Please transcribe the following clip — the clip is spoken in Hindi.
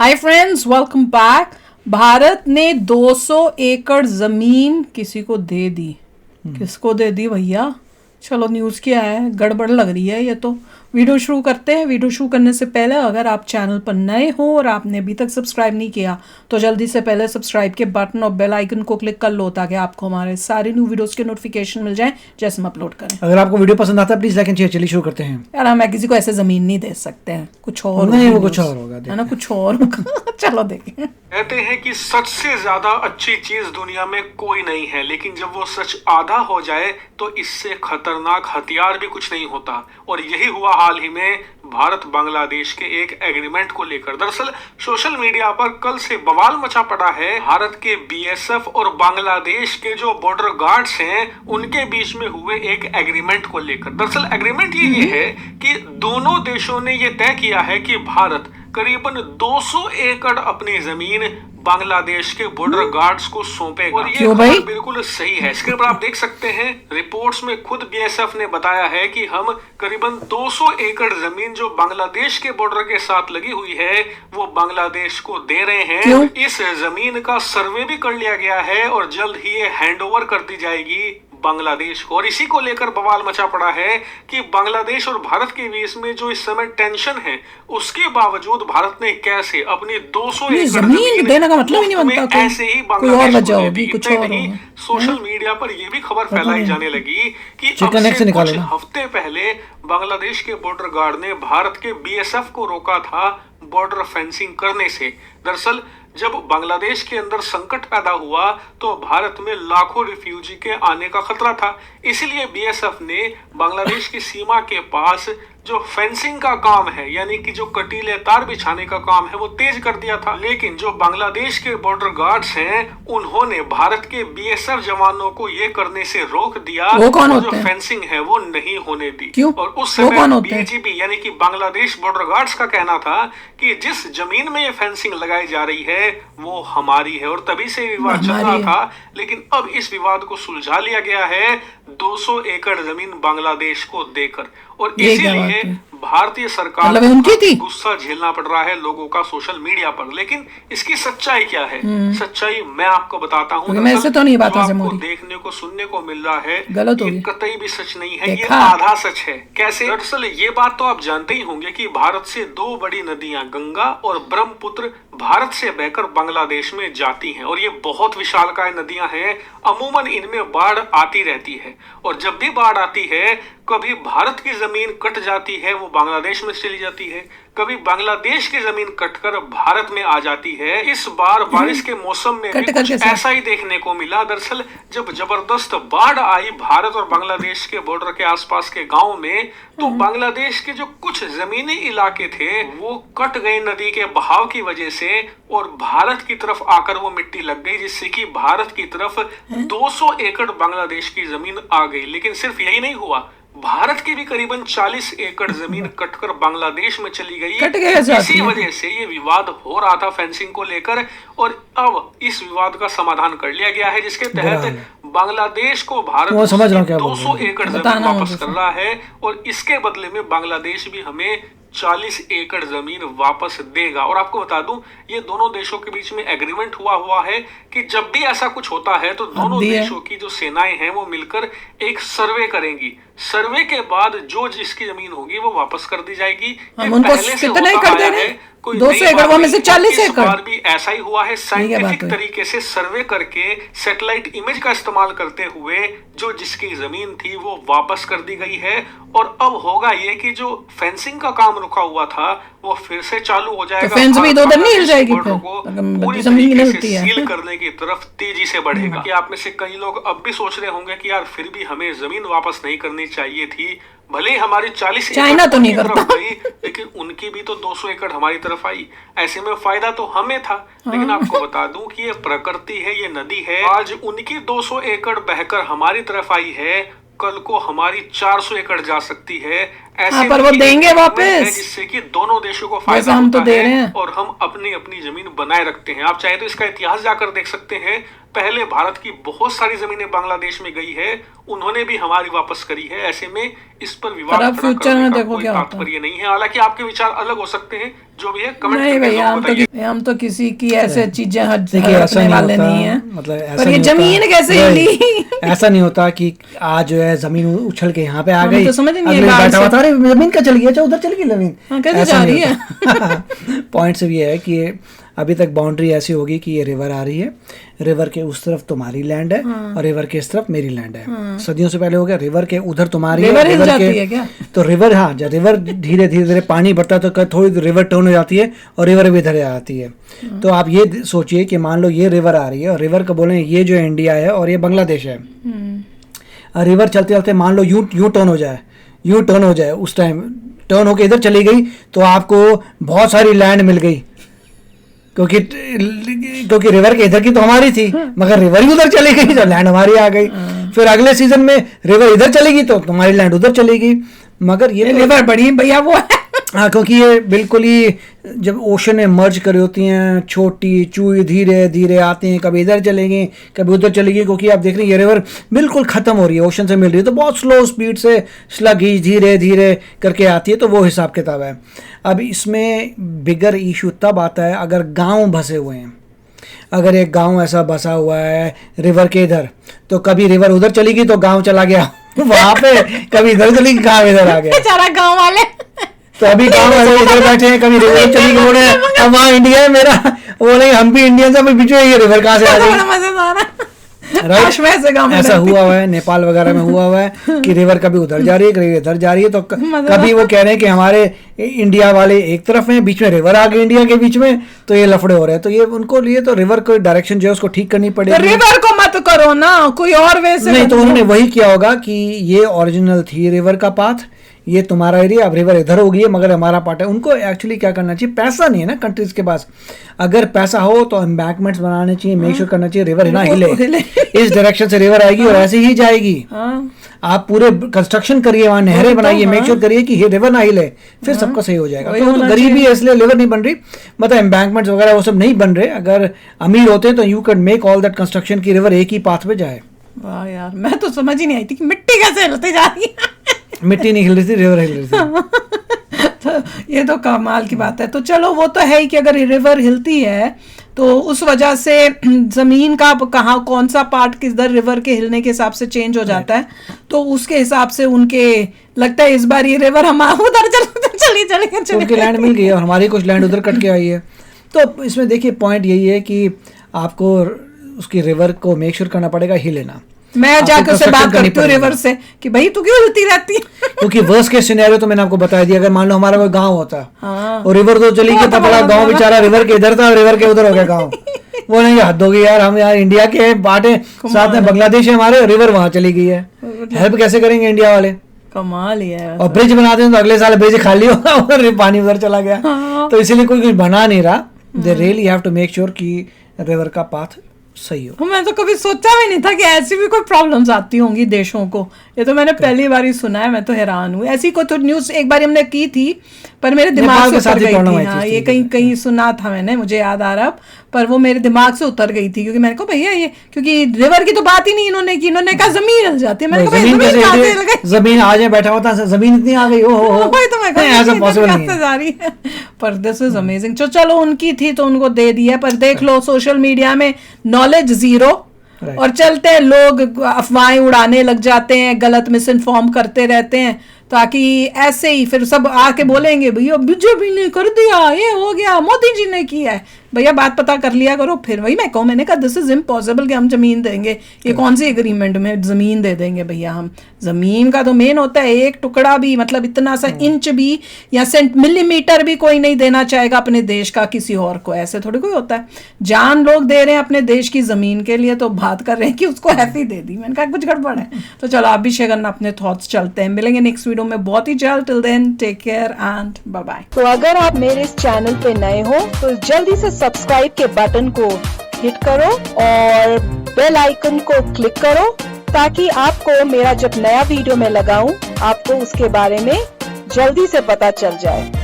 Hi friends, welcome back. Bharat ने 200 एकड़ जमीन किसी को दे दी। किसको दे दी भैया? चलो न्यूज़ क्या है, गड़बड़ लग रही है ये तो। वीडियो शुरू करते हैं। वीडियो शुरू करने से पहले अगर आप चैनल पर नए हो और आपने अभी तक सब्सक्राइब नहीं किया तो जल्दी से पहले सब्सक्राइब के बटन और बेल आइकन को क्लिक कर लो ताकि आपको हमारे सारे न्यू वीडियोस के नोटिफिकेशन मिल जाएं जैसे हम अपलोड करें। अगर आपको वीडियो पसंद आता है प्लीज लाइक एंड शेयर। चलिए शुरू करते हैं। यार हम किसी को ऐसे जमीन नहीं दे सकते हैं, कुछ और नहीं, होगी वो कुछ news, और होगा, है ना, कुछ और होगा। चलो देखें। कहते हैं कि सच से ज्यादा अच्छी चीज दुनिया में कोई नहीं है, लेकिन जब वो सच आधा हो जाए तो इससे खतरनाक हथियार भी कुछ नहीं होता। और यही हुआ हाल ही में भारत बांग्लादेश के एक एग्रीमेंट को लेकर। दरअसल सोशल मीडिया पर कल से बवाल मचा पड़ा है भारत के बीएसएफ और बांग्लादेश के जो बॉर्डर गार्ड्स हैं उनके बीच में हुए एक एग्रीमेंट को लेकर। दरअसल एग्रीमेंट ये है कि दोनों देशों ने ये तय किया है कि भारत करीबन 200 एकड़ अपनी जमीन बांग्लादेश के बॉर्डर गार्ड्स को सौंपेगा। और ये खबर बिल्कुल सही है। स्क्रीन पर आप देख सकते हैं, रिपोर्ट्स में खुद बीएसएफ ने बताया है कि हम करीबन 200 एकड़ जमीन जो बांग्लादेश के बॉर्डर के साथ लगी हुई है वो बांग्लादेश को दे रहे हैं। इस जमीन का सर्वे भी कर लिया गया है और जल्द ही ये हैंडओवर कर दी जाएगी बांग्लादेश को। और इसी को लेकर बवाल मचा पड़ा है कि बांग्लादेश और भारत के बीच में जो इस समय टेंशन है उसके बावजूद भारत ने कैसे अपनी 200 एकड़ जमीन देने का मतलब ही नहीं बनता। ऐसे ही बांग्लादेश को दे दी। इतना नहीं, सोशल मीडिया पर यह भी खबर फैलाई जाने लगी कि अब से कुछ हफ्ते पहले बांग्लादेश के बॉर्डर गार्ड ने भारत के बीएसएफ को रोका था बॉर्डर फेंसिंग करने से। दरअसल जब बांग्लादेश के अंदर संकट पैदा हुआ तो भारत में लाखों रिफ्यूजी के आने का खतरा था, इसलिए बीएसएफ ने बांग्लादेश की सीमा के पास जो फेंसिंग का काम है यानी कि जो कटीले तार बिछाने का काम है वो तेज कर दिया था। लेकिन जो बांग्लादेश के बॉर्डर गार्ड्स हैं उन्होंने भारत के बीएसएफ जवानों को ये करने से रोक दिया। जो फेंसिंग है वो नहीं होने दी। और उस समय बीजीबी यानी कि बांग्लादेश बॉर्डर गार्ड्स का कहना था कि जिस जमीन में ये फेंसिंग लगाई जा रही है वो हमारी है। और तभी से विवाद चल रहा था, लेकिन अब इस विवाद को सुलझा लिया गया है 200 एकड़ जमीन बांग्लादेश को देकर। और इसीलिए भारतीय सरकार को गुस्सा झेलना पड़ रहा है लोगों का सोशल मीडिया पर। लेकिन इसकी सच्चाई क्या है? सच्चाई मैं आपको बताता हूँ। तो नहीं बात आपको देखने को सुनने को मिल रहा है ये कतई भी सच नहीं है, ये आधा सच है। कैसे? दरअसल ये बात तो आप जानते ही होंगे कि भारत से दो बड़ी नदियां गंगा और ब्रह्मपुत्र भारत से बहकर बांग्लादेश में जाती हैं। और ये बहुत विशालकाय नदियां हैं। अमूमन इनमें बाढ़ आती रहती है और जब भी बाढ़ आती है कभी भारत की जमीन कट जाती है वो बांग्लादेश में चली जाती है, कभी बांग्लादेश की जमीन कटकर भारत में आ जाती है। इस बार बारिश के मौसम में भी कुछ ऐसा ही देखने को मिला। दरअसल जब जबरदस्त बाढ़ आई भारत और बांग्लादेश के बॉर्डर के आसपास के गांव में तो बांग्लादेश के जो कुछ जमीनी इलाके थे वो कट गए नदी के बहाव की वजह से और भारत की तरफ आकर वो मिट्टी लग गई, जिससे कि भारत की तरफ 200 एकड़ बांग्लादेश की जमीन आ गई। लेकिन सिर्फ यही नहीं हुआ, भारत की भी करीबन 40 एकड़ जमीन कटकर बांग्लादेश में चली गई। इसी वजह से ये विवाद हो रहा था फेंसिंग को लेकर और अब इस विवाद का समाधान कर लिया गया है, जिसके तहत बांग्लादेश को भारत 200 एकड़ जमीन वापस कर रहा है और इसके बदले में बांग्लादेश भी हमें 40 एकड़ जमीन वापस देगा। और आपको बता दूं ये दोनों देशों के बीच में एग्रीमेंट हुआ है कि जब भी ऐसा कुछ होता है तो दोनों देशों की जो सेनाएं हैं वो मिलकर एक सर्वे करेंगी। सर्वे के बाद जो जिसकी जमीन होगी वो वापस कर दी जाएगी। पहले से होता आया है, 200 एकड़ में से 40 एकड़। इस बार भी ऐसा ही हुआ है। साइंटिफिक तरीके से सर्वे करके सैटेलाइट इमेज का इस्तेमाल करते हुए जो जिसकी जमीन थी वो वापस कर दी गई है। और अब होगा ये कि जो फेंसिंग का काम रुका हुआ था वो फिर से चालू हो जाएगा। तो फेंस भी इधर नहीं हिल जाएगी फिर, पूरी तरीके से सील करने की तरफ तेजी से बढ़ेगा। कि आप में से कई लोग अब भी सोच रहे होंगे कि यार फिर भी हमें जमीन वापस नहीं करनी चाहिए थी, भले हमारी 40 चाइना तो नहीं करता गई लेकिन उनकी भी तो 200 एकड़ हमारी तरफ आई। ऐसे में फायदा तो हमें था। लेकिन आपको बता दूं कि ये प्रकृति है, ये नदी है। आज उनकी 200 एकड़ बहकर हमारी तरफ आई है, कल को हमारी 400 एकड़ जा सकती है। ऐसे पर वो देंगे वापस, जिससे कि दोनों देशों को फायदा हम तो होता दे रहे हैं और हम अपनी अपनी जमीन बनाए रखते हैं। आप चाहे तो इसका इतिहास जाकर देख सकते हैं, पहले भारत की बहुत सारी जमीनें बांग्लादेश में गई है, उन्होंने भी हमारी वापस करी है। ऐसे में इस पर विवाद फ्यूचर में देखो क्या होता तात्पर्य नहीं है। हालांकि आपके विचार अलग हो सकते हैं, जो भी है कमेंट नहीं भैया, हम तो किसी की ऐसे चीजें हटने वाले नहीं है। मतलब पर ये जमीन कैसे हिली? ऐसा नहीं होता कि आज जो है जमीन उछल के यहाँ पे आ गई, तो समझ नहीं बैठा हुआ था, जमीन का चल गया, अच्छा उधर चल गई जमीन, कैसे जा रही है? पॉइंट सिर्फ ये है कि अभी तक बाउंड्री ऐसी होगी कि ये रिवर आ रही है, रिवर के उस तरफ तुम्हारी लैंड है और रिवर के इस तरफ मेरी लैंड है। सदियों से पहले हो गया, रिवर के उधर तुम्हारी है, रिवर के क्या? तो रिवर, हाँ, जब रिवर धीरे धीरे पानी बढ़ता है तो थोड़ी रिवर टर्न हो जाती है और रिवर भी इधर आ जाती है। तो आप ये सोचिए कि मान लो ये रिवर आ रही है और रिवर को बोले ये जो इंडिया है और ये बांग्लादेश है, रिवर चलते चलते मान लो यूं टर्न हो जाए, उस टाइम टर्न होके इधर चली गई तो आपको बहुत सारी लैंड मिल गई, क्योंकि रिवर के इधर की तो हमारी थी, मगर रिवर ही उधर चली गई तो लैंड हमारी आ गई। फिर अगले सीजन में रिवर इधर चलेगी तो तुम्हारी लैंड उधर चलेगी। मगर ये रिवर बड़ी भैया वो है, हाँ, क्योंकि ये बिल्कुल ही जब ओशन में मर्ज कर होती हैं, छोटी चूई धीरे धीरे आती हैं, कभी इधर चलेंगी कभी उधर चलेगी, क्योंकि आप देख रहे हैं ये रिवर बिल्कुल ख़त्म हो रही है, ओशन से मिल रही है, तो बहुत स्लो स्पीड से स्लगी धीरे धीरे करके आती है। तो वो हिसाब किताब है। अब इसमें बिगर इशू तब आता है अगर गांव बसे हुए हैं, अगर एक गांव ऐसा बसा हुआ है रिवर के इधर, तो कभी रिवर उधर चली गई तो गांव चला गया वहां पे, कभी इधर चली गई गांव इधर आ गया, बेचारा गांव वाले। तो अभी गांव वाले इधर बैठे हैं, कभी रिवर चली गई, बोले अब वहाँ इंडिया है मेरा, बोले हम भी इंडियन से, बीच में ये रिवर कहाँ से आ गई। ऐसा हुआ है नेपाल वगैरह में, हुआ है कि रिवर कभी उधर जा रही है कभी इधर जा रही है, तो कभी वो कह रहे हैं कि हमारे इंडिया वाले एक तरफ हैं, बीच में रिवर आ गई इंडिया के बीच में, तो ये लफड़े हो रहे हैं। तो ये उनको लिए तो रिवर को डायरेक्शन जो है उसको ठीक करनी पड़ेगी। तो रिवर को मत करो ना, कोई और वे से नहीं, तो उन्होंने वही किया होगा कि ये ओरिजिनल थी रिवर का पाथ, ये तुम्हारा एरिया, अब रिवर इधर हो गई है मगर हमारा पार्ट है। उनको एक्चुअली क्या करना चाहिए, पैसा नहीं है ना कंट्रीज के पास, अगर पैसा हो तो एम्बैंकमेंट्स बनाने चाहिए, मेक श्योर करना चाहिए रिवर ना हिले, इस डायरेक्शन से रिवर आएगी और ऐसे ही जाएगी। आप पूरे कंस्ट्रक्शन करिए, वहां नहरें बनाइए, मेक श्योर करिए कि रिवर ना हिले, फिर सबका सही हो जाएगा। तो गरीबी है इसलिए रिवर नहीं बन रही, मतलब एम्बैंकमेंट्स वगैरह वो सब नहीं बन रहे। अगर अमीर होते तो you can make all that construction की रिवर एक ही पाथ पे जाए। वाह यार, मैं तो समझ ही नहीं आई थी कि मिट्टी कैसे हिलती जा रही है। मिट्टी नहीं हिल रही थी, रिवर हिल रही थी। तो ये तो कमाल की बात है। तो चलो वो तो है ही कि अगर रिवर हिलती है तो उस वजह से जमीन का कहाँ कौन सा पार्ट किधर रिवर के हिलने के हिसाब से चेंज हो जाता है, तो उसके हिसाब से उनके लगता है इस बार ये रिवर हम उधर चली उनकी लैंड मिल गई और हमारी कुछ लैंड उधर कट के आई है। तो इसमें देखिए पॉइंट यही है कि आपको उसकी रिवर को मेक श्योर करना पड़ेगा हिले ना। मैं जाकर उससे बात करती हूँ रिवर से कि भाई तू क्यों हिलती रहती है, क्योंकि वर्स्ट केस सिनेरियो तो मैंने आपको बता दिया। अगर मान लो हमारा कोई गांव होता और रिवर तो चली गई, तो बड़ा गांव बेचारा रिवर के इधर था और रिवर के उधर हो गया गांव, वो नहीं हद होगी यार, हम यार इंडिया के बाटे साथ में बांग्लादेश है हमारे, रिवर वहां चली गई है, हेल्प कैसे करेंगे इंडिया वाले। कमाल ही है। और ब्रिज बनाते हैं तो अगले साल ब्रिज खाली होगा और पानी उधर चला गया, तो इसीलिए कोई कुछ बना नहीं रहा। They really have to make sure कि रिवर का पाथ सही हो। मैं तो कभी सोचा भी नहीं था कि ऐसी भी कोई प्रॉब्लम्स आती होंगी देशों को, ये तो मैंने पहली बार ही सुना है। मैं तो हैरान हूँ, ऐसी कोई तो न्यूज़ एक बार हमने की थी पर मेरे दिमाग से उतर गई थी। हाँ, ये कहीं सुना था मैंने, मुझे याद आ रहा, पर वो मेरे दिमाग से उतर गई थी, क्योंकि मैंने कहा भैया ये, क्योंकि रिवर की तो बात ही नहीं इन्होंने की, इन्होंने कहा जमीन हिल जाती है। मैंने कहा जमीन आ जाए बैठा होता, जमीन इतनी आ गई, पर दिस इज अमेजिंग। तो चलो उनकी थी तो उनको दे दिया, पर देख लो सोशल मीडिया में नॉलेज जीरो और चलते हैं लोग अफवाहें उड़ाने लग जाते हैं, गलत मिस इन्फॉर्म करते रहते हैं, ताकि ऐसे ही फिर सब आके बोलेंगे भैया बीजेपी ने कर दिया, ये हो गया, मोदी जी ने किया है। भैया बात पता कर लिया करो। फिर वही मैं कहूँ, मैंने कहा दिस इज इम्पॉसिबल कि हम जमीन देंगे, ये कौन सी एग्रीमेंट में जमीन दे देंगे भैया। हम जमीन का तो मेन होता है, एक टुकड़ा भी, मतलब इतना सा इंच भी या मिलीमीटर भी कोई नहीं देना चाहेगा अपने देश का किसी और को, ऐसे थोड़ी कोई होता है। जान लोग दे रहे हैं अपने देश की जमीन के लिए, तो बात कर रहे हैं कि उसको ऐसी दे दी। मैंने कहा कुछ गड़बड़ है। तो चलो आप भी शेयर करना अपने थॉट्स। चलते हैं, मिलेंगे नेक्स्ट वीडियो में बहुत ही जल्द। Till then take care and bye bye. तो अगर आप मेरे इस चैनल पे नए हो तो जल्दी से सब्सक्राइब के बटन को हिट करो और बेल आइकन को क्लिक करो, ताकि आपको मेरा जब नया वीडियो मैं लगाऊं आपको उसके बारे में जल्दी से पता चल जाए।